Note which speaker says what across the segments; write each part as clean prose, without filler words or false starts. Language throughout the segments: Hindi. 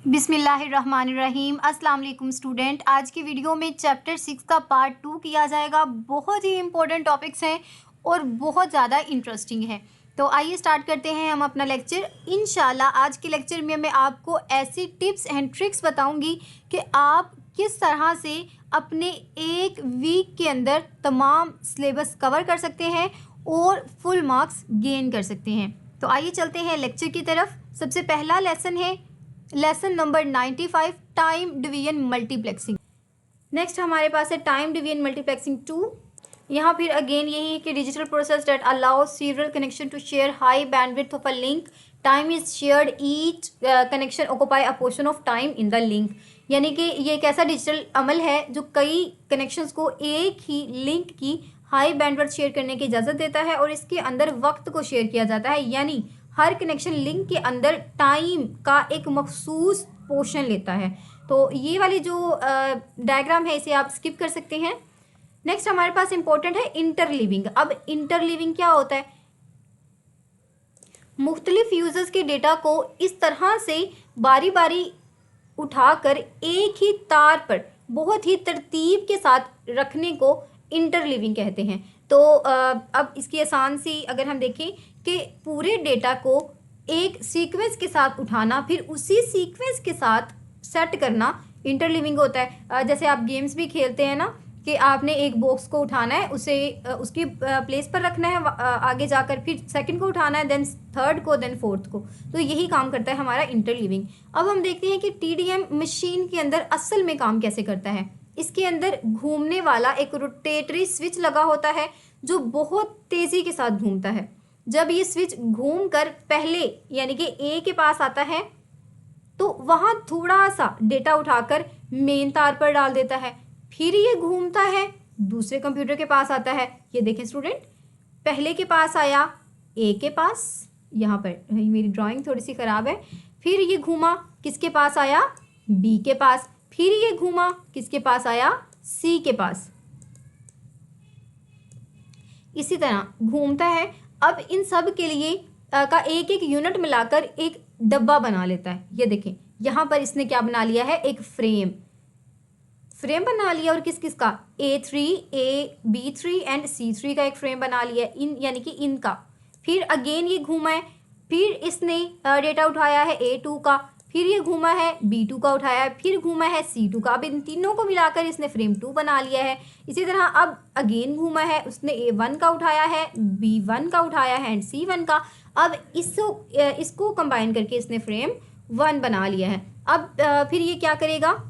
Speaker 1: बिस्मिल्लाहिर्रहमानिर्रहीम। अस्सलाम वालेकुम स्टूडेंट। आज की वीडियो में चैप्टर 6 का पार्ट 2 किया जाएगा। बहुत ही इंपॉर्टेंट टॉपिक्स हैं और बहुत ज़्यादा इंटरेस्टिंग है। तो आइए स्टार्ट करते हैं हम अपना लेक्चर। इंशाल्लाह आज के लेक्चर में मैं आपको ऐसी टिप्स एंड ट्रिक्स बताऊंगी कि आप किस तरह से अपने एक वीक के अंदर तमाम सिलेबस कवर कर सकते हैं और फुल मार्क्स गेन कर सकते हैं। तो आइए चलते हैं लेक्चर की तरफ। सबसे पहला लेसन है lesson number 95, time division multiplexing. Next हमारे पास है टाइम डिवीजन मल्टीप्लेक्सिंग 2। यहाँ फिर अगेन यही है कि digital process that allow serial connection to share high bandwidth of a link, time is shared, each connection occupy a portion of time in the link. यानी कि ये एक ऐसा डिजिटल अमल है जो कई कनेक्शंस को एक ही लिंक की हाई बैंडविड्थ शेयर करने की इजाज़त देता है और इसके अंदर वक्त को शेयर किया जाता है। यानी हर कनेक्शन लिंक के अंदर टाइम का एक मखसूस पोर्शन लेता है। तो ये वाली जो डायग्राम है इसे आप स्किप कर सकते हैं। नेक्स्ट हमारे पास इंपॉर्टेंट है इंटरलीविंग। अब इंटरलीविंग क्या होता है? मुख्तलिफ यूजर्स के डेटा को इस तरह से बारी बारी उठाकर एक ही तार पर बहुत ही तरतीब के साथ रखने को इंटरलीविंग कहते हैं। तो अब इसकी आसान सी अगर हम देखें कि पूरे डेटा को एक सीक्वेंस के साथ उठाना फिर उसी सीक्वेंस के साथ सेट करना इंटरलीविंग होता है। जैसे आप गेम्स भी खेलते हैं ना कि आपने एक बॉक्स को उठाना है, उसे उसकी प्लेस पर रखना है, आगे जाकर फिर सेकंड को उठाना है, देन थर्ड को, देन फोर्थ को। तो यही काम करता है हमारा इंटरलीविंग। अब हम देखते हैं कि टीडीएम मशीन के अंदर असल में काम कैसे करता है। इसके अंदर घूमने वाला एक रोटेटरी स्विच लगा होता है जो बहुत तेज़ी के साथ घूमता है। जब ये स्विच घूम कर पहले यानी कि ए के पास आता है तो वहाँ थोड़ा सा डेटा उठाकर मेन तार पर डाल देता है। फिर ये घूमता है, दूसरे कंप्यूटर के पास आता है। ये देखें स्टूडेंट, पहले के पास आया ए के पास, यहाँ पर मेरी ड्राइंग थोड़ी सी ख़राब है। फिर ये घूमा, किसके पास आया? बी के पास। फिर ये घूमा, किसके पास आया? सी के पास। इसी तरह घूमता है। अब इन सब के लिए का एक एक यूनिट मिलाकर एक डब्बा बना लेता है। ये देखें यहाँ पर इसने क्या बना लिया है? एक फ्रेम बना लिया। और किस किस का? A3, B3 एंड C3 का एक फ्रेम बना लिया इन यानी कि इनका। फिर अगेन ये घूमा है, फिर इसने डेटा उठाया है A2 का, फिर ये घूमा है B2 का उठाया है, फिर घूमा है C2 का। अब इन तीनों को मिलाकर इसने फ्रेम 2 बना लिया है। इसी तरह अब अगेन घूमा है, उसने A1 का उठाया है, B1 का उठाया है एंड C1 का। अब इसको कंबाइन करके इसने फ्रेम 1 बना लिया है। अब फिर ये क्या करेगा?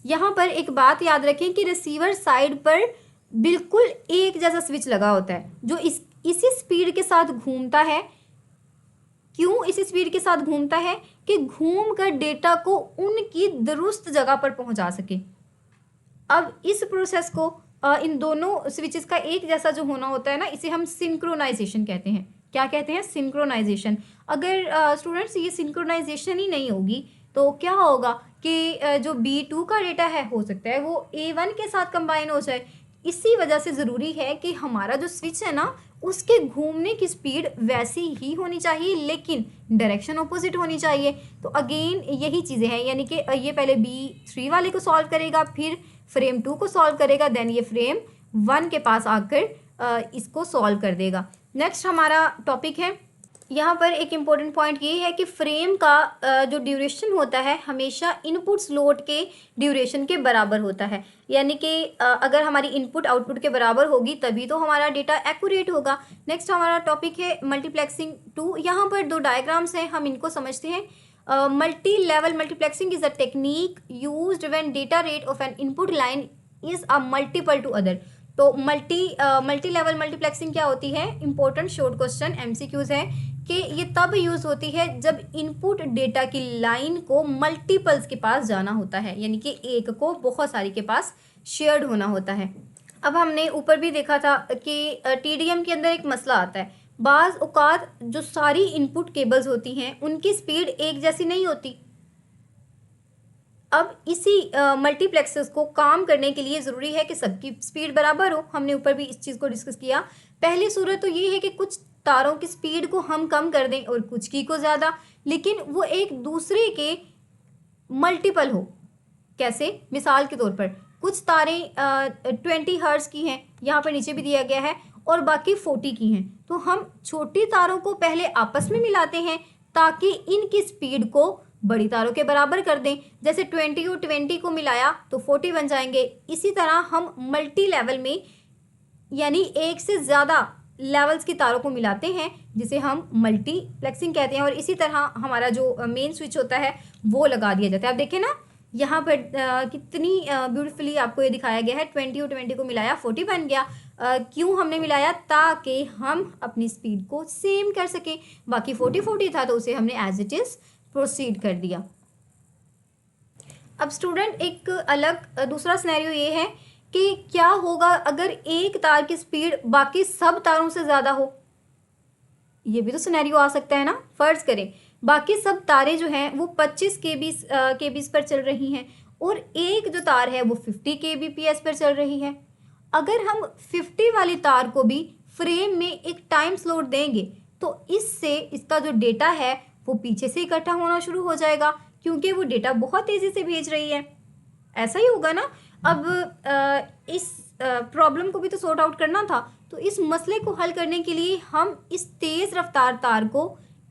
Speaker 1: यहाँ पर एक बात याद रखें कि रिसीवर साइड पर बिल्कुल एक जैसा स्विच लगा होता है जो इसी स्पीड के साथ घूमता है। क्यों इसी स्पीड के साथ घूमता है? कि घूम कर डेटा को उनकी दुरुस्त जगह पर पहुंचा सके। अब इस प्रोसेस को इन दोनों स्विचेस का एक जैसा जो होना होता है ना, इसे हम सिंक्रोनाइजेशन कहते हैं। क्या कहते हैं? सिंक्रोनाइजेशन। अगर स्टूडेंट्स ये सिंक्रोनाइजेशन ही नहीं होगी तो क्या होगा कि जो B2 का डेटा है हो सकता है वो A1 के साथ कंबाइन हो जाए। इसी वजह से ज़रूरी है कि हमारा जो स्विच है ना उसके घूमने की स्पीड वैसी ही होनी चाहिए लेकिन डायरेक्शन ऑपोजिट होनी चाहिए। तो अगेन यही चीज़ें हैं, यानी कि ये पहले B3 वाले को सॉल्व करेगा, फिर फ्रेम 2 को सॉल्व करेगा, देन ये फ्रेम 1 के पास आकर इसको सॉल्व कर देगा। नेक्स्ट हमारा टॉपिक है, यहाँ पर एक इम्पॉर्टेंट पॉइंट ये है कि फ्रेम का जो ड्यूरेशन होता है हमेशा इनपुट स्लॉट के ड्यूरेशन के बराबर होता है। यानी कि अगर हमारी इनपुट आउटपुट के बराबर होगी तभी तो हमारा डेटा एक्यूरेट होगा। नेक्स्ट हमारा टॉपिक है मल्टीप्लेक्सिंग 2। यहाँ पर दो डायग्राम्स हैं, हम इनको समझते हैं। Multi level multiplexing is a technique used when data rate of an input line is a multiple to other. तो मल्टी लेवल मल्टीप्लेक्सिंग क्या होती है? इंपॉर्टेंट शॉर्ट क्वेश्चन MCQs है कि ये तब यूज़ होती है जब इनपुट डेटा की लाइन को मल्टीपल्स के पास जाना होता है, यानी कि एक को बहुत सारी के पास शेयर्ड होना होता है। अब हमने ऊपर भी देखा था कि TDM के अंदर एक मसला आता है, बाज़ औक़ात जो सारी इनपुट केबल्स होती हैं उनकी स्पीड एक जैसी नहीं होती। अब इसी मल्टीप्लेक्सेस को काम करने के लिए ज़रूरी है कि सबकी स्पीड बराबर हो। हमने ऊपर भी इस चीज़ को डिस्कस किया। पहली सूरत तो ये है कि कुछ तारों की स्पीड को हम कम कर दें और कुछ की को ज़्यादा, लेकिन वो एक दूसरे के मल्टीपल हो। कैसे? मिसाल के तौर पर कुछ तारें 20 हर्ट्ज की हैं, यहाँ पर नीचे भी दिया गया है, और बाकी 40 की हैं। तो हम छोटी तारों को पहले आपस में मिलाते हैं ताकि इनकी स्पीड को बड़ी तारों के बराबर कर दें। जैसे 20 और 20 को मिलाया तो 40 बन जाएंगे। इसी तरह हम मल्टी लेवल में, यानी एक से ज़्यादा लेवल्स की तारों को मिलाते हैं, जिसे हम मल्टीप्लेक्सिंग कहते हैं। और इसी तरह हमारा जो मेन स्विच होता है वो लगा दिया जाता है। आप देखें ना यहाँ पर कितनी ब्यूटीफुली आपको ये दिखाया गया है। 20 और 20 को मिलाया 40 बन गया। क्यों हमने मिलाया? ताकि हम अपनी स्पीड को सेम कर सकें। बाकी 40 था तो उसे हमने एज इट इज़ प्रोसीड कर दिया। अब स्टूडेंट एक अलग दूसरा सिनेरियो ये है कि क्या होगा अगर एक तार की स्पीड बाकी सब तारों से ज़्यादा हो। ये भी तो सिनेरियो आ सकता है ना। फर्ज करें बाकी सब तारें जो हैं वो 25 kbps पर चल रही हैं और एक जो तार है वो 50 kbps पर चल रही है। अगर हम 50 वाली तार को भी फ्रेम में एक टाइम स्लॉट देंगे तो इससे इसका जो डेटा है वो पीछे से इकट्ठा होना शुरू हो जाएगा, क्योंकि वो डेटा बहुत तेज़ी से भेज रही है। ऐसा ही होगा ना। अब इस प्रॉब्लम को भी तो सॉर्ट आउट करना था, तो इस मसले को हल करने के लिए हम इस तेज़ रफ्तार तार को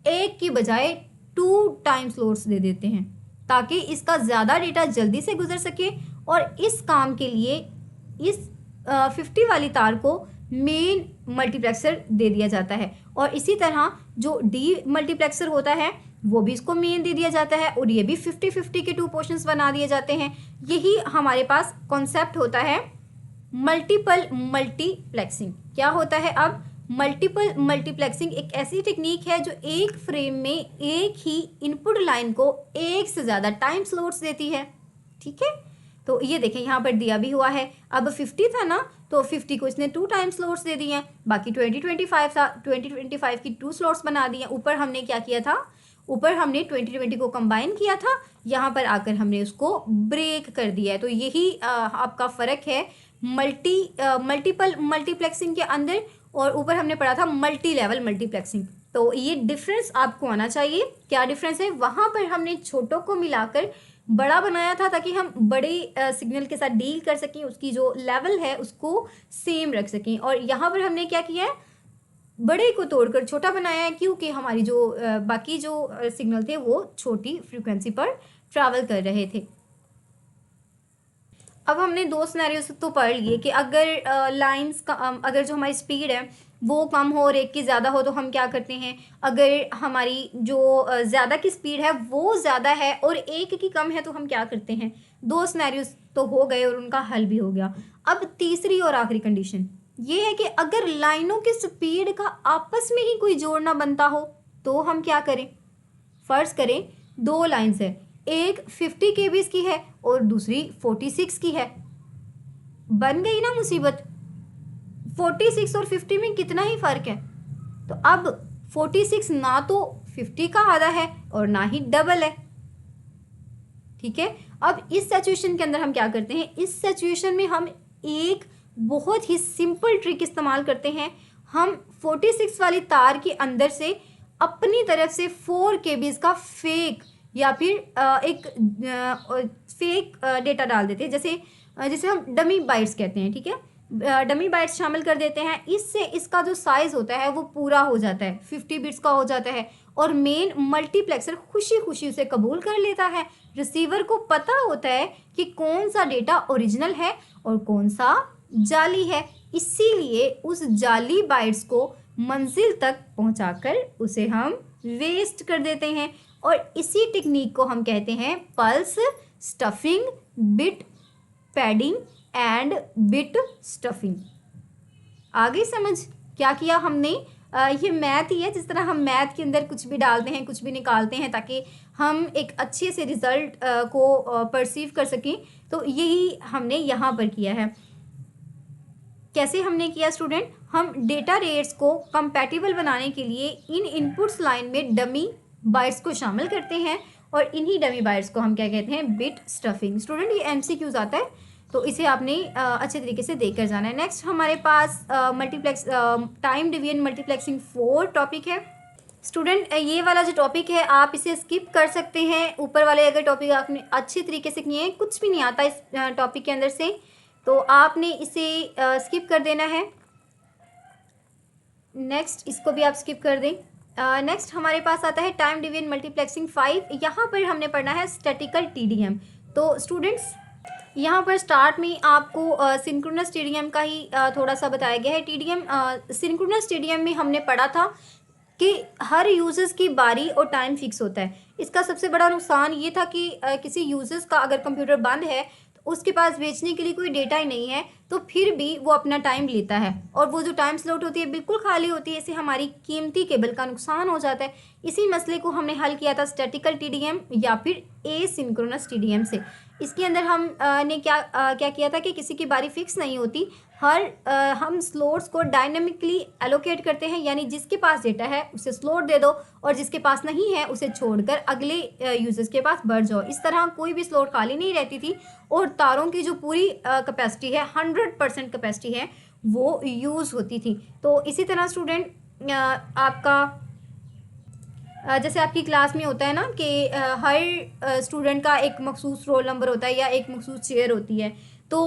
Speaker 1: एक की बजाय 2 टाइम स्लॉट्स दे देते हैं ताकि इसका ज़्यादा डेटा जल्दी से गुजर सके। और इस काम के लिए इस 50 वाली तार को मेन मल्टीप्लेक्सर दे दिया जाता है, और इसी तरह जो डी मल्टीप्लेक्सर होता है वो भी इसको मेन दे दिया जाता है, और ये भी 50-50 के 2 पोर्शंस बना दिए जाते हैं। यही हमारे पास कॉन्सेप्ट होता है मल्टीपल मल्टीप्लेक्सिंग। क्या होता है? अब मल्टीपल मल्टीप्लेक्सिंग एक ऐसी टेक्निक है जो एक फ्रेम में एक ही इनपुट लाइन को एक से ज़्यादा टाइम स्लॉट्स देती है। ठीक है, तो ये देखें यहाँ पर दिया भी हुआ है। अब 50 था ना, तो 50 को इसने 2 टाइम स्लॉट्स दे दिए हैं। बाकी 20-25 था, 20-25 की 2 स्लॉट्स बना दिए। ऊपर हमने क्या किया था? ऊपर हमने 20-20 को कंबाइन किया था, यहाँ पर हमने उसको ब्रेक कर दिया है। तो यही आपका फ़र्क है मल्टीपल मल्टीप्लेक्सिंग के अंदर, और ऊपर हमने पढ़ा था मल्टी लेवल मल्टीप्लेक्सिंग। तो ये डिफरेंस आपको आना चाहिए। क्या डिफरेंस है? वहाँ पर हमने छोटों को मिलाकर बड़ा बनाया था ताकि हम बड़े सिग्नल के साथ डील कर सकें, उसकी जो लेवल है उसको सेम रख सकें। और यहाँ पर हमने क्या किया है? बड़े को तोड़कर छोटा बनाया है, क्योंकि हमारी जो बाकी जो सिग्नल थे वो छोटी फ्रीक्वेंसी पर ट्रैवल कर रहे थे। अब हमने 2 सिनेरियोस तो पढ़ लिए कि अगर लाइंस का अगर जो हमारी स्पीड है वो कम हो और एक की ज़्यादा हो तो हम क्या करते हैं। अगर हमारी जो ज़्यादा की स्पीड है वो ज़्यादा है और एक की कम है तो हम क्या करते हैं। 2 सिनेरियोस तो हो गए और उनका हल भी हो गया। अब तीसरी और आखिरी कंडीशन ये है कि अगर लाइनों की स्पीड का आपस में ही कोई जोड़ ना बनता हो तो हम क्या करें। फ़र्ज़ करें 2 लाइन्स है, एक 50 kbps की है और दूसरी 46 की है। बन गई ना मुसीबत। 46 और 50 में कितना ही फ़र्क है। तो अब 46 ना तो 50 का आधा है और ना ही डबल है। ठीक है, अब इस सिचुएशन के अंदर हम क्या करते हैं। इस सिचुएशन में हम एक बहुत ही सिंपल ट्रिक इस्तेमाल करते हैं। हम 46 वाली तार के अंदर से अपनी तरफ से 4 kbps का फेक या फिर एक फेक डेटा डाल देते हैं, जैसे हम डमी बाइट्स कहते हैं। ठीक है, डमी बाइट्स शामिल कर देते हैं। इससे इसका जो साइज़ होता है वो पूरा हो जाता है, 50 बिट्स का हो जाता है, और मेन मल्टीप्लेक्सर खुशी खुशी उसे कबूल कर लेता है। रिसीवर को पता होता है कि कौन सा डेटा ओरिजिनल है और कौन सा जाली है, इसीलिए उस जाली बाइट्स को मंजिल तक पहुंचाकर उसे हम वेस्ट कर देते हैं। और इसी टेक्निक को हम कहते हैं pulse stuffing, bit padding and bit stuffing. आगे समझ क्या किया हमने। ये मैथ ही है, जिस तरह हम मैथ के अंदर कुछ भी डालते हैं कुछ भी निकालते हैं ताकि हम एक अच्छे से रिज़ल्ट को परसीव कर सकें, तो यही हमने यहाँ पर किया है। कैसे हमने किया स्टूडेंट। हम डेटा रेट्स को कंपैटिबल बनाने के लिए इन इनपुट्स लाइन में डमी बाइट्स को शामिल करते हैं, और इन्हीं डमी बाइट्स को हम क्या कहते हैं, बिट स्टफिंग। स्टूडेंट ये MCQs आता है तो इसे आपने अच्छे तरीके से देखकर जाना है। नेक्स्ट हमारे पास multiplex time division multiplexing 4 topic है। स्टूडेंट ये वाला जो टॉपिक है आप इसे स्किप कर सकते हैं। ऊपर वाले अगर टॉपिक आपने अच्छी तरीके से किए हैं, कुछ भी नहीं आता इस टॉपिक के अंदर से, तो आपने इसे स्किप कर देना है। नेक्स्ट इसको भी आप स्किप कर दें। नेक्स्ट हमारे पास आता है टाइम डिवीजन मल्टीप्लेक्सिंग 5। यहाँ पर हमने पढ़ना है स्टैटिकल टीडीएम। तो स्टूडेंट्स यहाँ पर स्टार्ट में आपको सिंक्रोनस टीडीएम का ही थोड़ा सा बताया गया है। टीडीएम सिंक्रोनस टीडीएम में हमने पढ़ा था कि हर यूजर्स की बारी और टाइम फिक्स होता है। इसका सबसे बड़ा नुकसान ये था कि किसी यूजर्स का अगर कंप्यूटर बंद है तो उसके पास बेचने के लिए कोई डेटा ही नहीं है, तो फिर भी वो अपना टाइम लेता है और वो जो टाइम स्लॉट होती है बिल्कुल खाली होती है। इससे हमारी कीमती केबल का नुकसान हो जाता है। इसी मसले को हमने हल किया था स्टैटिकल टीडीएम या फिर एसिंक्रोनस टीडीएम से। इसके अंदर हम ने क्या किया था कि किसी की बारी फिक्स नहीं होती, हम स्लॉट्स को डायनामिकली एलोकेट करते हैं, यानी जिसके पास डेटा है उसे स्लॉट दे दो और जिसके पास नहीं है उसे छोड़कर अगले यूजर्स के पास बढ़ जाओ। इस तरह कोई भी स्लॉट खाली नहीं रहती थी और तारों की जो पूरी कैपेसिटी है 100% कैपेसिटी है वो यूज़ होती थी। तो इसी तरह स्टूडेंट आपका जैसे आपकी क्लास में होता है ना कि हर स्टूडेंट का एक मखसूस रोल नंबर होता है या एक मखसूस चेयर होती है। तो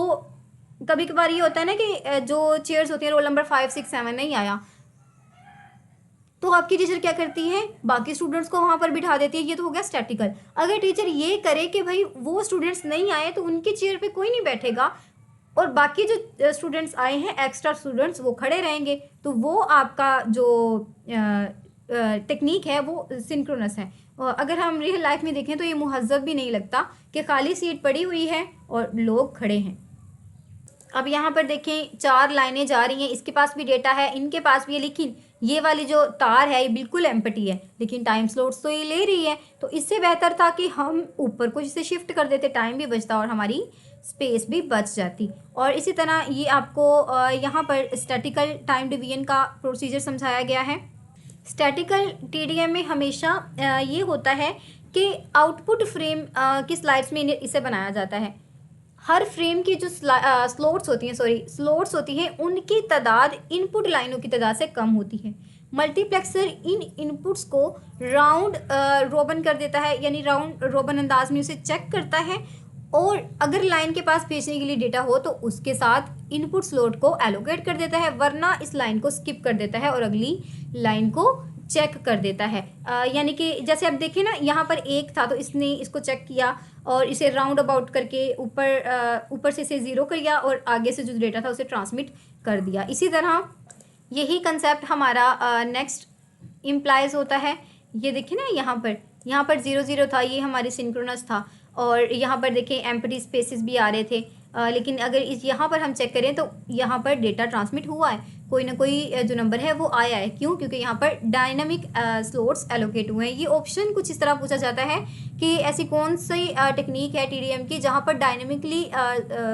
Speaker 1: कभी कभार ये होता है ना कि जो चेयर्स होती हैं रोल नंबर 5, 6, 7 नहीं आया, तो आपकी टीचर क्या करती है, बाकी स्टूडेंट्स को वहाँ पर बिठा देती है। ये तो हो गया स्टैटिकल। अगर टीचर ये करे कि भाई वो स्टूडेंट्स नहीं आए तो उनकी चेयर पे कोई नहीं बैठेगा और बाकी जो स्टूडेंट्स आए हैं एक्स्ट्रा स्टूडेंट्स वो खड़े रहेंगे, तो वो आपका जो टेक्निक है वो सिंक्रोनस है। अगर हम रियल लाइफ में देखें तो ये मुहज़्ज़ब भी नहीं लगता कि खाली सीट पड़ी हुई है और लोग खड़े हैं। अब यहाँ पर देखें 4 लाइनें जा रही हैं, इसके पास भी डेटा है, इनके पास भी है, लेकिन ये वाली जो तार है ये बिल्कुल एम्प्टी है, लेकिन टाइम स्लॉट्स तो ये ले रही है। तो इससे बेहतर था कि हम ऊपर कुछ इसे शिफ्ट कर देते, टाइम भी बचता और हमारी स्पेस भी बच जाती। और इसी तरह ये आपको यहाँ पर स्टैटिकल टाइम डिवीजन का प्रोसीजर समझाया गया है। स्टैटिकल टीडीएम में हमेशा ये होता है कि आउटपुट फ्रेम की स्लाइड्स में इसे बनाया जाता है। हर फ्रेम की जो स्लॉट्स होती हैं उनकी तादाद इनपुट लाइनों की तादाद से कम होती है। मल्टीप्लेक्सर इन इनपुट्स को राउंड रोबन कर देता है, यानी राउंड रोबन अंदाज में उसे चेक करता है और अगर लाइन के पास भेजने के लिए डेटा हो तो उसके साथ इनपुट स्लॉट को एलोकेट कर देता है, वरना इस लाइन को स्किप कर देता है और अगली लाइन को चेक कर देता है। यानी कि जैसे आप देखें ना, यहाँ पर 1 था तो इसने इसको चेक किया और इसे राउंड अबाउट करके ऊपर से इसे 0 कर दिया और आगे से जो डेटा था उसे ट्रांसमिट कर दिया। इसी तरह यही कंसेप्ट हमारा नेक्स्ट इम्प्लाइज होता है। ये देखिए ना, यहाँ पर 0 0 था, ये हमारी सिंक्रोनस था और यहाँ पर देखें एम्प्टी स्पेसेस भी आ रहे थे, लेकिन अगर यहाँ पर हम चेक करें तो यहाँ पर डेटा ट्रांसमिट हुआ है, कोई ना कोई जो नंबर है वो आया है। क्यों? क्योंकि यहाँ पर डायनामिक स्लॉट्स एलोकेट हुए हैं। ये ऑप्शन कुछ इस तरह पूछा जाता है कि ऐसी कौन सी टेक्निक है टीडीएम की जहाँ पर डायनामिकली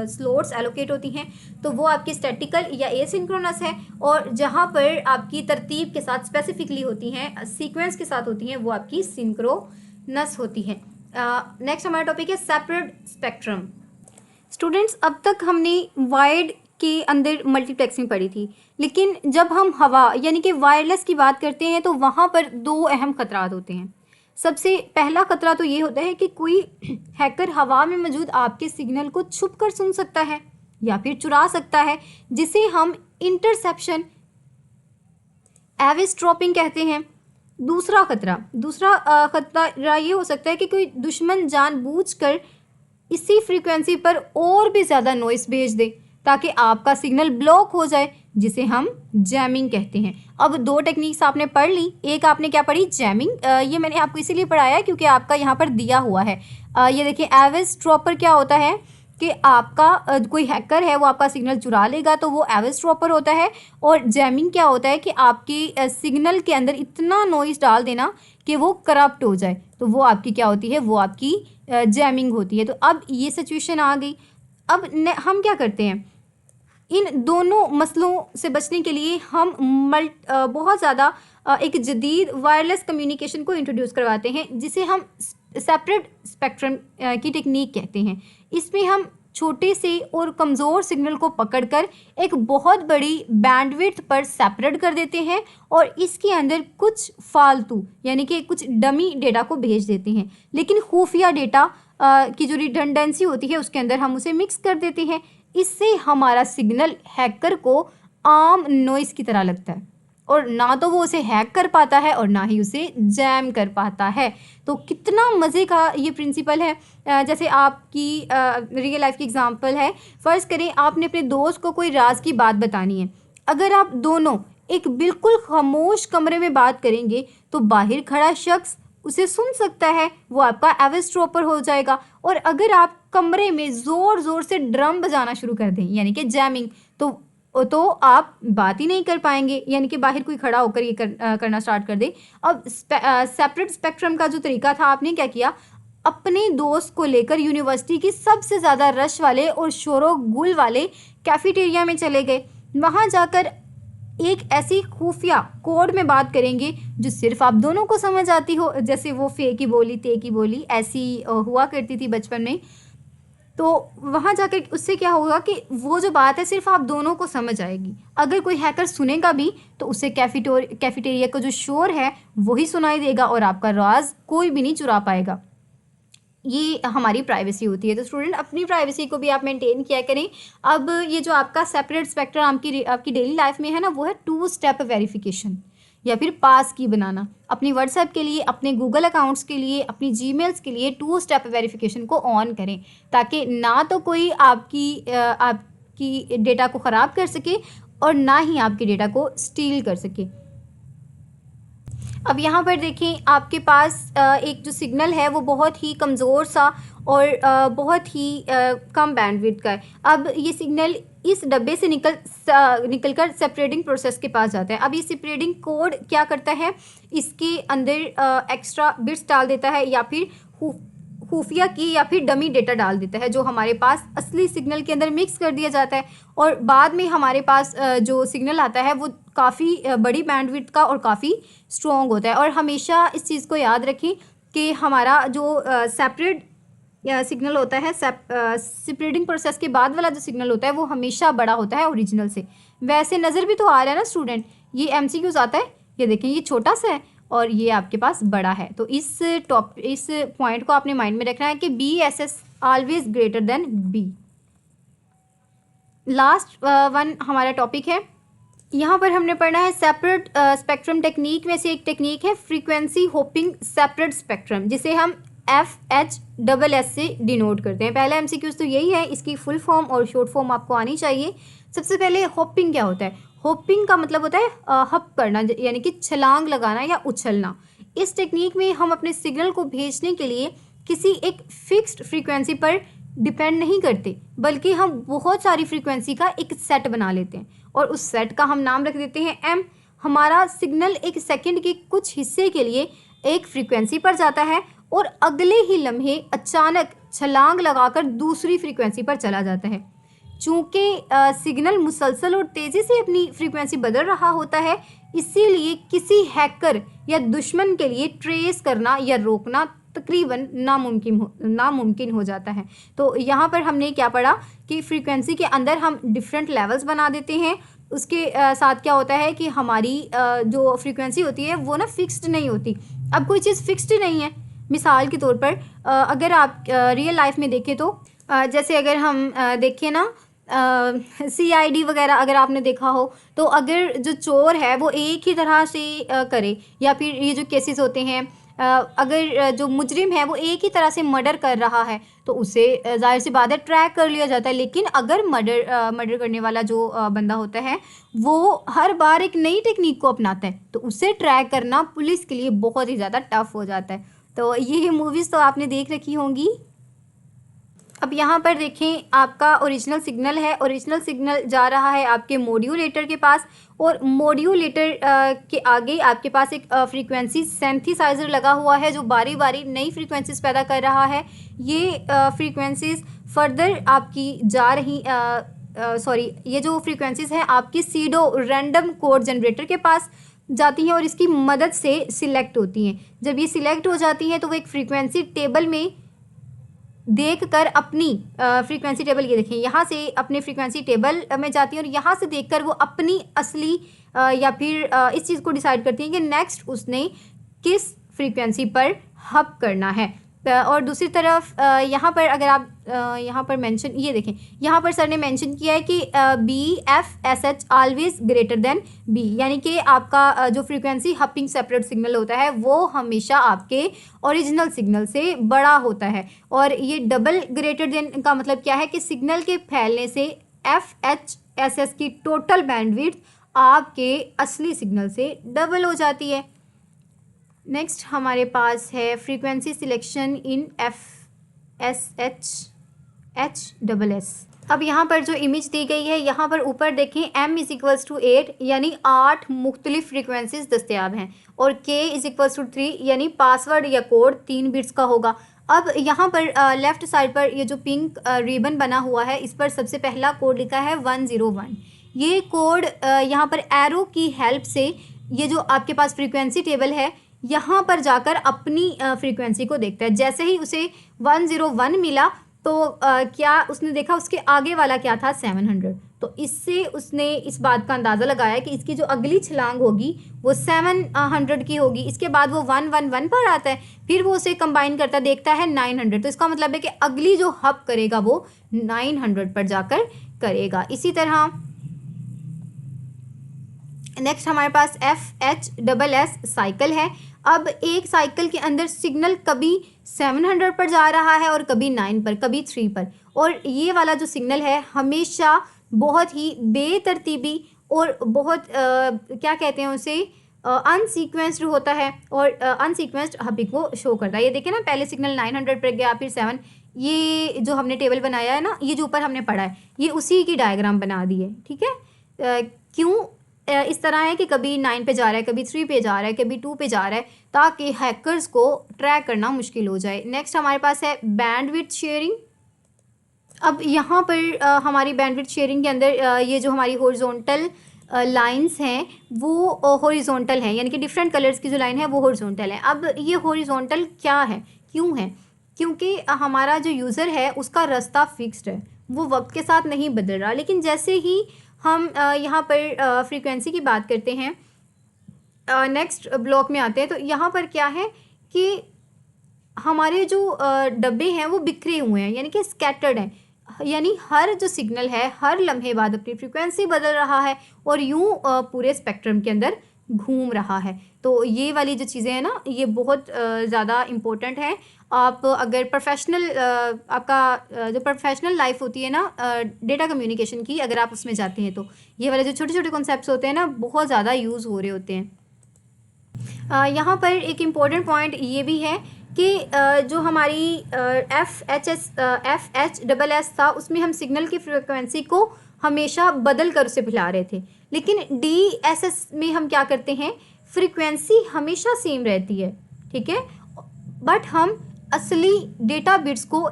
Speaker 1: स्लॉट्स एलोकेट होती हैं, तो वो आपकी स्टैटिकल या एसिंक्रोनस है, और जहाँ पर आपकी तरतीब के साथ स्पेसिफिकली होती हैं, सीक्वेंस के साथ होती हैं, वो आपकी सिंक्रोनस होती है। नेक्स्ट हमारा टॉपिक है सेपरेट स्पेक्ट्रम। स्टूडेंट्स अब तक हमने वायर्ड के अंदर मल्टीप्लेक्सिंग पढ़ी थी, लेकिन जब हम हवा यानी कि वायरलेस की बात करते हैं तो वहाँ पर 2 अहम खतरात होते हैं। सबसे पहला खतरा तो ये होता है कि कोई हैकर हवा में मौजूद आपके सिग्नल को छुप कर सुन सकता है या फिर चुरा सकता है, जिसे हम इंटरसेप्शन एविस्ट्रॉपिंग कहते हैं। दूसरा खतरा ये हो सकता है कि कोई दुश्मन जानबूझकर इसी फ्रीक्वेंसी पर और भी ज़्यादा नॉइस भेज दे ताकि आपका सिग्नल ब्लॉक हो जाए, जिसे हम जैमिंग कहते हैं। अब 2 टेक्निक्स आपने पढ़ ली, एक आपने क्या पढ़ी, जैमिंग। ये मैंने आपको इसीलिए पढ़ाया क्योंकि आपका यहाँ पर दिया हुआ है। ये देखिए एविस्ट्रॉपर क्या होता है कि आपका कोई हैकर है वो आपका सिग्नल चुरा लेगा तो वो एविस्ट्रॉपर होता है, और जैमिंग क्या होता है कि आपकी सिग्नल के अंदर इतना नॉइस डाल देना कि वो करप्ट हो जाए, तो वो आपकी क्या होती है, वो आपकी जैमिंग होती है। तो अब ये सिचुएशन आ गई। अब हम क्या करते हैं, इन दोनों मसलों से बचने के लिए हम बहुत ज़्यादा एक जदीद वायरलेस कम्युनिकेशन को इंट्रोड्यूस करवाते हैं, जिसे हम सेपरेट स्पेक्ट्रम की टेक्निक कहते हैं। इसमें हम छोटे से और कमज़ोर सिग्नल को पकड़कर एक बहुत बड़ी बैंडविड्थ पर सेपरेट कर देते हैं और इसके अंदर कुछ फालतू यानी कि कुछ डमी डेटा को भेज देते हैं। लेकिन खुफिया डेटा की जो रिडंडेंसी होती है उसके अंदर हम उसे मिक्स कर देते हैं। इससे हमारा सिग्नल हैकर को आम नॉइस की तरह लगता है और ना तो वो उसे हैक कर पाता है और ना ही उसे जैम कर पाता है। तो कितना मज़े का ये प्रिंसिपल है। जैसे आपकी रियल लाइफ की एग्जांपल है, फ़र्ज़ करें आपने अपने दोस्त को कोई राज की बात बतानी है। अगर आप दोनों एक बिल्कुल खामोश कमरे में बात करेंगे तो बाहर खड़ा शख्स उसे सुन सकता है, वो आपका एविस्ट्रोपर हो जाएगा। और अगर आप कमरे में ज़ोर ज़ोर से ड्रम बजाना शुरू कर दें यानी कि जैमिंग, तो आप बात ही नहीं कर पाएंगे, यानी कि बाहर कोई खड़ा होकर ये करना स्टार्ट कर दे। अब सेपरेट स्पेक्ट्रम का जो तरीका था, आपने क्या किया, अपने दोस्त को लेकर यूनिवर्सिटी की सबसे ज़्यादा रश वाले और शोरो गुल वाले कैफेटेरिया में चले गए। वहाँ जाकर एक ऐसी खुफिया कोड में बात करेंगे जो सिर्फ आप दोनों को समझ आती हो, जैसे वो फे की बोली, ते की बोली ऐसी हुआ करती थी बचपन में। तो वहाँ जाकर उससे क्या होगा कि वो जो बात है सिर्फ आप दोनों को समझ आएगी। अगर कोई हैकर सुनेगा भी तो उसे कैफेटेरिया का जो शोर है वही सुनाई देगा और आपका राज कोई भी नहीं चुरा पाएगा। ये हमारी प्राइवेसी होती है। तो स्टूडेंट, अपनी प्राइवेसी को भी आप मेंटेन किया करें। अब ये जो आपका सेपरेट स्पेक्ट्रम आपकी डेली लाइफ में है ना, वो है 2 स्टेप वेरिफिकेशन या फिर पास की बनाना। अपनी व्हाट्सएप के लिए, अपने गूगल अकाउंट्स के लिए, अपनी जीमेल्स के लिए 2 स्टेप वेरिफिकेशन को ऑन करें, ताकि ना तो कोई आपकी डेटा को ख़राब कर सके और ना ही आपके डेटा को स्टील कर सके। अब यहाँ पर देखें, आपके पास एक जो सिग्नल है वो बहुत ही कमज़ोर सा और बहुत ही कम बैंडविड्थ का है। अब ये सिग्नल इस डब्बे से निकलकर सेपरेटिंग प्रोसेस के पास जाता है। अब ये सेपरेटिंग कोड क्या करता है, इसके अंदर एक्स्ट्रा बिट्स डाल देता है या फिर खुफिया की या फिर डमी डेटा डाल देता है, जो हमारे पास असली सिग्नल के अंदर मिक्स कर दिया जाता है। और बाद में हमारे पास जो सिग्नल आता है वो काफ़ी बड़ी बैंडविड्थ का और काफ़ी स्ट्रॉन्ग होता है। और हमेशा इस चीज़ को याद रखें कि हमारा जो सेपरेट सिग्नल होता है, सेपरेटिंग प्रोसेस के बाद वाला जो सिग्नल होता है वो हमेशा बड़ा होता है ओरिजिनल से। वैसे नज़र भी तो आ रहा है ना स्टूडेंट, ये MCQs आता है, ये देखें ये छोटा सा है और ये आपके पास बड़ा है। तो इस पॉइंट को आपने माइंड में रखना है कि BSS always greater than B। Last one हमारा टॉपिक है, यहाँ पर हमने पढ़ना है सेपरेट स्पेक्ट्रम टेक्निक में से एक टेक्निक है फ्रीक्वेंसी होपिंग सेपरेट स्पेक्ट्रम, जिसे हम FHSS से डिनोट करते हैं। पहला MCQs तो यही है, इसकी फुल फॉर्म और शॉर्ट फॉर्म आपको आनी चाहिए। सबसे पहले होपिंग क्या होता है? होपिंग का मतलब होता है हप करना, यानी कि छलांग लगाना या उछलना। इस टेक्निक में हम अपने सिग्नल को भेजने के लिए किसी एक फिक्स्ड फ्रीक्वेंसी पर डिपेंड नहीं करते, बल्कि हम बहुत सारी फ्रीक्वेंसी का एक सेट बना लेते हैं और उस सेट का हम नाम रख देते हैं M। हमारा सिग्नल एक सेकंड के कुछ हिस्से के लिए एक फ्रीक्वेंसी पर जाता है और अगले ही लम्हे अचानक छलांग लगाकर दूसरी फ्रीक्वेंसी पर चला जाता है। चूँकि सिग्नल मुसलसल और तेज़ी से अपनी फ्रीक्वेंसी बदल रहा होता है, इसीलिए किसी हैकर या दुश्मन के लिए ट्रेस करना या रोकना तकरीबन नामुमकिन हो जाता है। तो यहाँ पर हमने क्या पढ़ा कि फ्रीक्वेंसी के अंदर हम डिफरेंट लेवल्स बना देते हैं। उसके साथ क्या होता है कि हमारी जो फ्रीक्वेंसी होती है वो ना फिक्स्ड नहीं होती। अब कोई चीज़ फिक्स्ड नहीं है, मिसाल के तौर पर अगर आप रियल लाइफ में देखें तो जैसे अगर हम देखें ना CID वगैरह अगर आपने देखा हो, तो अगर जो चोर है वो एक ही तरह से करे, या फिर ये जो केसेस होते हैं अगर जो मुजरिम है वो एक ही तरह से मर्डर कर रहा है तो उसे जाहिर सी बात है ट्रैक कर लिया जाता है। लेकिन अगर मर्डर करने वाला जो बंदा होता है वो हर बार एक नई टेक्निक को अपनाता है तो उसे ट्रैक करना पुलिस के लिए बहुत ही ज़्यादा टफ हो जाता है। तो ये मूवीज़ तो आपने देख रखी होंगी। अब यहाँ पर देखें, आपका ओरिजिनल सिग्नल है, ओरिजिनल सिग्नल जा रहा है आपके मॉड्यूलेटर के पास और मॉड्यूलेटर के आगे आपके पास एक फ्रीक्वेंसी सिंथेसाइज़र लगा हुआ है जो बारी बारी नई फ्रीक्वेंसीज पैदा कर रहा है। ये फ्रीक्वेंसीज फर्दर आपकी जा रही ये जो फ्रीक्वेंसीज हैं आपकी सीडो रैंडम कोड जनरेटर के पास जाती हैं और इसकी मदद से सिलेक्ट होती हैं। जब ये सिलेक्ट हो जाती हैं तो वो एक फ्रीक्वेंसी टेबल में देखकर अपनी फ्रीक्वेंसी टेबल, ये देखें यहाँ से अपने फ्रीक्वेंसी टेबल में जाती है और यहाँ से देखकर वो अपनी असली या फिर इस चीज़ को डिसाइड करती है कि नेक्स्ट उसने किस फ्रीक्वेंसी पर हब करना है। और दूसरी तरफ यहाँ पर अगर आप यहाँ पर मेंशन, ये देखें यहाँ पर सर ने मेंशन किया है कि BFSH always greater than B, यानी कि आपका जो फ्रीक्वेंसी हपिंग सेपरेट सिग्नल होता है वो हमेशा आपके ओरिजिनल सिग्नल से बड़ा होता है। और ये डबल ग्रेटर देन का मतलब क्या है कि सिग्नल के फैलने से FHSS की टोटल बैंडविड्थ आपके असली सिग्नल से डबल हो जाती है। नेक्स्ट हमारे पास है फ्रीक्वेंसी सिलेक्शन इन FSH/HSS। अब यहाँ पर जो इमेज दी गई है, यहाँ पर ऊपर देखें M=8 यानी 8 मुख्तलिफ फ्रीक्वेंसीज दस्तियाब हैं और K=3 यानी पासवर्ड या कोड 3 बिट्स का होगा। अब यहाँ पर लेफ़्ट साइड पर ये जो पिंक रिबन बना हुआ है, इस पर सबसे पहला कोड लिखा है 101। ये कोड यहाँ पर एरो की हेल्प से ये जो आपके पास फ्रीक्वेंसी टेबल है यहाँ पर जाकर अपनी फ्रीक्वेंसी को देखता है। जैसे ही उसे 101 मिला तो क्या उसने देखा, उसके आगे वाला क्या था 700, तो इससे उसने इस बात का अंदाज़ा लगाया कि इसकी जो अगली छलांग होगी वो 700 की होगी। इसके बाद वो 111 पर आता है, फिर वो उसे कंबाइन करता देखता है 900, तो इसका मतलब है कि अगली जो हब करेगा वो 900 पर जाकर करेगा। इसी तरह नेक्स्ट हमारे पास FHSS साइकिल है। अब एक साइकिल के अंदर सिग्नल कभी 700 पर जा रहा है और कभी 9 पर, कभी 3 पर, और ये वाला जो सिग्नल है हमेशा बहुत ही बेतरतीबी और बहुत क्या कहते हैं उसे, अनसीक्वेंस्ड होता है और अनसीक्वेंस्ड हबिंग को शो करता है। ये देखें ना, पहले सिग्नल 900 पर गया, फिर 7, ये जो हमने टेबल बनाया है ना, ये जो ऊपर हमने पढ़ा है, ये उसी की डायग्राम बना दी है। ठीक है, क्यों इस तरह है कि कभी 9 पे जा रहा है, कभी 3 पे जा रहा है, कभी 2 पे जा रहा है, ताकि हैकर्स को ट्रैक करना मुश्किल हो जाए। नेक्स्ट हमारे पास है बैंडविड्थ शेयरिंग। अब यहाँ पर हमारी बैंडविड्थ शेयरिंग के अंदर ये जो हमारी हॉरिजॉन्टल लाइंस हैं वो हॉरिजॉन्टल हैं, यानी कि डिफरेंट कलर्स की जो लाइन है वो हॉरिजॉन्टल है। अब ये हॉरिजॉन्टल क्या है, क्यों है? क्योंकि हमारा जो यूज़र है उसका रास्ता फिक्स्ड है, वो वक्त के साथ नहीं बदल रहा। लेकिन जैसे ही हम यहाँ पर फ्रीक्वेंसी की बात करते हैं, नेक्स्ट ब्लॉक में आते हैं, तो यहाँ पर क्या है कि हमारे जो डब्बे हैं वो बिखरे हुए हैं, यानी कि स्कैटर्ड हैं, यानी हर जो सिग्नल है हर लम्हे बाद अपनी फ्रीक्वेंसी बदल रहा है और यूँ पूरे स्पेक्ट्रम के अंदर घूम रहा है। तो ये वाली जो चीज़ें हैं ना, ये बहुत ज़्यादा इम्पोर्टेंट है। आप अगर प्रोफेशनल आपका जो प्रोफेशनल लाइफ होती है ना डेटा कम्युनिकेशन की, अगर आप उसमें जाते हैं तो ये वाले जो छोटे छोटे कॉन्सेप्ट्स होते हैं ना बहुत ज़्यादा यूज़ हो रहे होते हैं। यहाँ पर एक इम्पॉर्टेंट पॉइंट ये भी है कि जो हमारी FHSS था उसमें हम सिग्नल की फ्रिक्वेंसी को हमेशा बदल कर उसे फैला रहे थे, लेकिन DSS में हम क्या करते हैं, फ्रीक्वेंसी हमेशा सेम रहती है, ठीक है, बट हम असली डेटा बिट्स को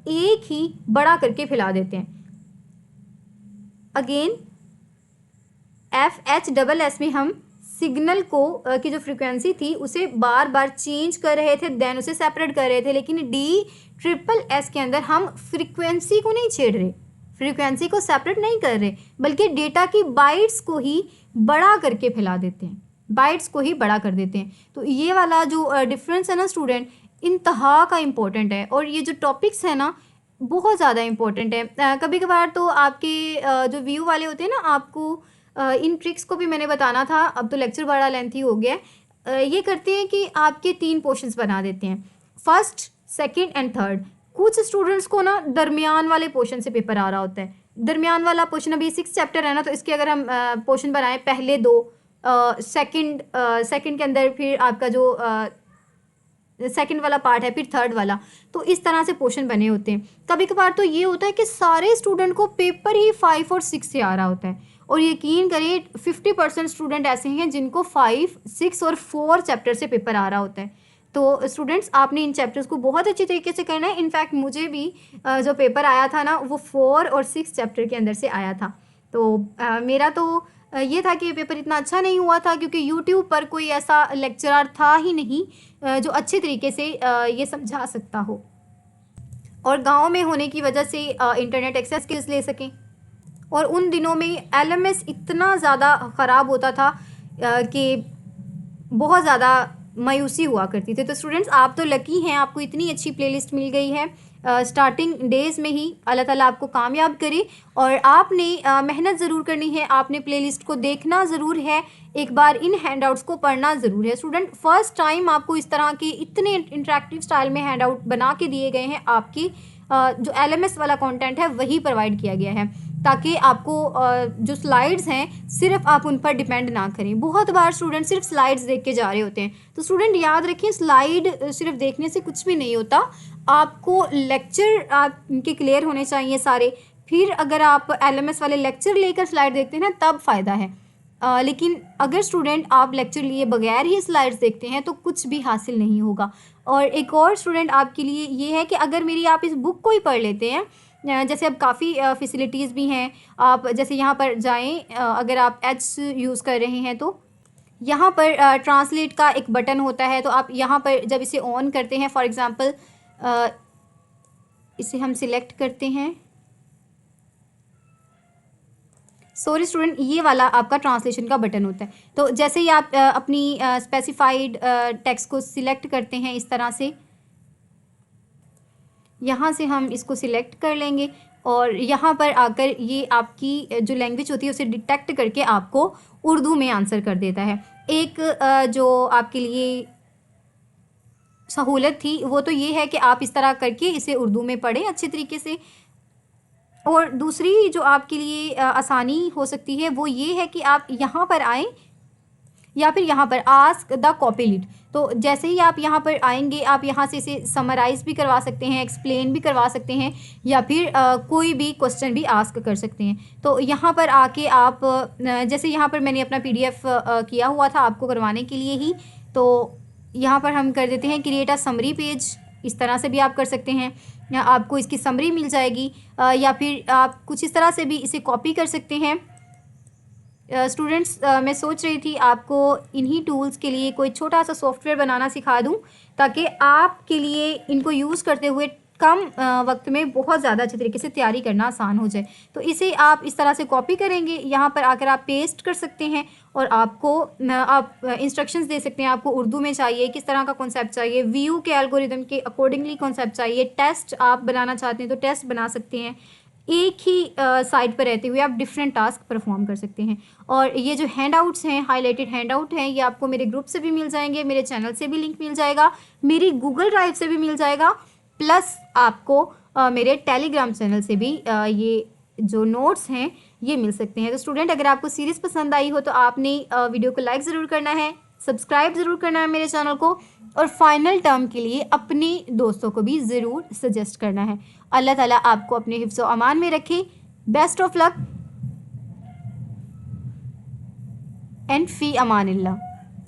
Speaker 1: एक ही बड़ा करके फैला देते हैं। अगेन FHSS में हम सिग्नल को की जो फ्रीक्वेंसी थी उसे बार बार चेंज कर रहे थे, देन उसे सेपरेट कर रहे थे, लेकिन DSSS के अंदर हम फ्रीक्वेंसी को नहीं छेड़ रहे, फ्रीक्वेंसी को सेपरेट नहीं कर रहे, बल्कि डेटा की बाइट्स को ही बड़ा करके फैला देते हैं, बाइट्स को ही बड़ा कर देते हैं। तो ये वाला जो डिफरेंस है ना स्टूडेंट, इंतहा का इम्पोर्टेंट है, और ये जो टॉपिक्स है ना बहुत ज़्यादा इम्पोर्टेंट है। कभी कभार तो आपके जो व्यू वाले होते हैं ना, आपको इन ट्रिक्स को भी मैंने बताना था, अब तो लेक्चर बड़ा लेंथी हो गया है। ये करते हैं कि आपके 3 पोर्शंस बना देते हैं, फर्स्ट, सेकंड एंड थर्ड। कुछ स्टूडेंट्स को ना दरमियान वाले पोर्शन से पेपर आ रहा होता है, दरमियान वाला पोर्शन, अभी 6 चैप्टर है ना, तो इसके अगर हम पोर्शन बनाएं, पहले 2, सेकंड के अंदर फिर आपका जो सेकंड वाला पार्ट है, फिर थर्ड वाला, तो इस तरह से पोर्शन बने होते हैं। कभी कभार तो ये होता है कि सारे स्टूडेंट को पेपर ही 5 और 6 से आ रहा होता है, और यकीन करिए 50% स्टूडेंट ऐसे हैं जिनको 5, 6 और 4 चैप्टर से पेपर आ रहा होता है। तो स्टूडेंट्स आपने इन चैप्टर्स को बहुत अच्छी तरीके से करना है। इनफैक्ट मुझे भी जो पेपर आया था ना वो 4 और 6 चैप्टर के अंदर से आया था। तो मेरा तो ये था कि पेपर इतना अच्छा नहीं हुआ था क्योंकि यूट्यूब पर कोई ऐसा लेक्चरर था ही नहीं जो अच्छे तरीके से ये समझा सकता हो। और गांव में होने की वजह से इंटरनेट एक्सेस स्किल्स ले सकें। और उन दिनों में एलएमएस इतना ज़्यादा ख़राब होता था कि बहुत ज़्यादा मायूसी हुआ करती थी। तो स्टूडेंट्स, आप तो लकी हैं, आपको इतनी अच्छी प्लेलिस्ट मिल गई है स्टार्टिंग डेज़ में ही। अल्लाह ताला आपको कामयाब करे। और आपने मेहनत ज़रूर करनी है, आपने प्लेलिस्ट को देखना ज़रूर है, एक बार इन हैंडआउट्स को पढ़ना ज़रूर है। स्टूडेंट, फर्स्ट टाइम आपको इस तरह के इतने इंटरेक्टिव स्टाइल में हैंडआउट बना के दिए गए हैं। आपकी जो एलएमएस वाला कंटेंट है वही प्रोवाइड किया गया है, ताकि आपको जो स्लाइड्स हैं सिर्फ आप उन पर डिपेंड ना करें। बहुत बार स्टूडेंट सिर्फ स्लाइड्स देख के जा रहे होते हैं। तो स्टूडेंट याद रखें, स्लाइड सिर्फ देखने से कुछ भी नहीं होता, आपको लेक्चर आपके क्लियर होने चाहिए सारे। फिर अगर आप एलएमएस वाले लेक्चर लेकर स्लाइड देखते हैं ना, तब फ़ायदा है। लेकिन अगर स्टूडेंट आप लेक्चर लिए बगैर ही स्लाइड्स देखते हैं तो कुछ भी हासिल नहीं होगा। और एक और स्टूडेंट आपके लिए ये है कि अगर मेरी आप इस बुक को ही पढ़ लेते हैं, जैसे अब काफ़ी फैसिलिटीज़ भी हैं। आप जैसे यहाँ पर जाएं, अगर आप एच यूज़ कर रहे हैं तो यहाँ पर ट्रांसलेट का एक बटन होता है। तो आप यहाँ पर जब इसे ऑन करते हैं, फॉर एग्ज़ाम्पल इसे हम सिलेक्ट करते हैं। सॉरी स्टूडेंट, ये वाला आपका ट्रांसलेशन का बटन होता है। तो जैसे ही आप अपनी स्पेसिफाइड टेक्स्ट को सिलेक्ट करते हैं इस तरह से, यहाँ से हम इसको सिलेक्ट कर लेंगे और यहाँ पर आकर ये आपकी जो लैंग्वेज होती है उसे डिटेक्ट करके आपको उर्दू में आंसर कर देता है। एक जो आपके लिए सहूलत थी वो तो ये है कि आप इस तरह करके इसे उर्दू में पढ़ें अच्छे तरीके से। और दूसरी जो आपके लिए आसानी हो सकती है वो ये है कि आप यहाँ पर आएँ या फिर यहाँ पर आस्क द कॉपी लीड। तो जैसे ही आप यहाँ पर आएंगे, आप यहाँ से इसे समराइज़ भी करवा सकते हैं, एक्सप्लेन भी करवा सकते हैं, या फिर कोई भी क्वेश्चन भी आस्क कर सकते हैं। तो यहाँ पर आके आप जैसे यहाँ पर मैंने अपना PDF किया हुआ था आपको करवाने के लिए ही, तो यहाँ पर हम कर देते हैं क्रिएट अ समरी पेज। इस तरह से भी आप कर सकते हैं, या आपको इसकी समरी मिल जाएगी, या फिर आप कुछ इस तरह से भी इसे कॉपी कर सकते हैं। स्टूडेंट्स, मैं सोच रही थी आपको इन्हीं टूल्स के लिए कोई छोटा सा सॉफ्टवेयर बनाना सिखा दूं, ताकि आपके लिए इनको यूज़ करते हुए कम वक्त में बहुत ज़्यादा अच्छे तरीके से तैयारी करना आसान हो जाए। तो इसे आप इस तरह से कॉपी करेंगे, यहाँ पर आकर आप पेस्ट कर सकते हैं और आपको आप इंस्ट्रक्शंस दे सकते हैं। आपको उर्दू में चाहिए, किस तरह का कॉन्सेप्ट चाहिए, व्यू के एल्गोरिदम के अकॉर्डिंगली कॉन्सेप्ट चाहिए, टेस्ट आप बनाना चाहते हैं तो टेस्ट बना सकते हैं। एक ही साइट पर रहते हुए आप डिफरेंट टास्क परफॉर्म कर सकते हैं। और ये जो हैंडआउट्स हैं, हाईलाइटेड हैंडआउट हैं, ये आपको मेरे ग्रुप से भी मिल जाएंगे, मेरे चैनल से भी लिंक मिल जाएगा, मेरी गूगल ड्राइव से भी मिल जाएगा, प्लस आपको मेरे टेलीग्राम चैनल से भी ये जो नोट्स हैं ये मिल सकते हैं। तो स्टूडेंट, अगर आपको सीरीज़ पसंद आई हो तो आपने वीडियो को लाइक ज़रूर करना है, सब्सक्राइब ज़रूर करना है मेरे चैनल को, और फाइनल टर्म के लिए अपने दोस्तों को भी ज़रूर सजेस्ट करना है। अल्लाह ताला आपको अपने हिफ्ज़ व अमान में रखे। बेस्ट ऑफ लक एंड फ़ी अमानिल्लाह।